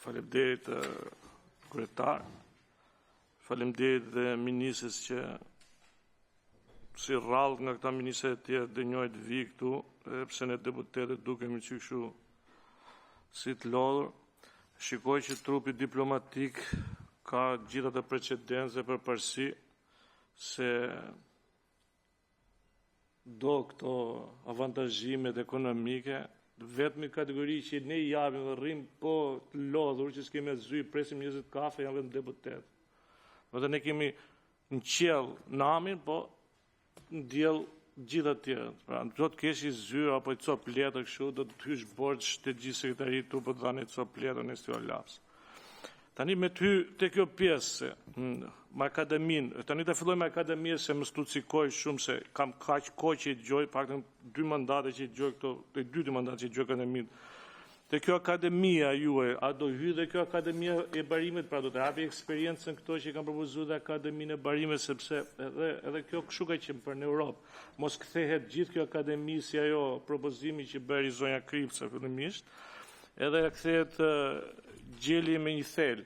Faleminderit kryetar. Faleminderit dhe ministres që si rrallë nga këta ministre të tjerë dënjojnë të vi këtu, pse ne deputetët dukemi që kështu si të lodhur. Shikoj që trupi diplomatik ka gjitha të precedenze për përsi se do këto avantazhimet ekonomike, vetëm kategori që ne i japim dhe rrim po të lodhur që s'kemi zy, presim 20 kafe, janë vetëm deputet. Dhe ne kemi në qell namin, po në diell gjitha tjerë. Pra, do të kesh i zyr apo i cop letër kështu, do të hysh borxh te gjithë sekretarit tu po të dhanë cop letër në styr laps. Tani me ty te kjo pjesë me akademinë, tani të filloj me akademinë se më stucikoj shumë se kam kaq kohë që i dëgjoj, paktën 2 mandate që i dëgjoj këto, te 2 mandate që i dëgjoj akademinë. Te kjo akademia juaj, a do hy dhe kjo akademia e barimit, pra do të hapi eksperiencën këto që kanë propozuar dhe akademinë e barimit, sepse edhe kjo kështu ka qenë për në Europë. Mos kthehet gjithë kjo akademi si ajo propozimi që bëri zonja Kripca fillimisht, edhe kthehet gjeli me një thel.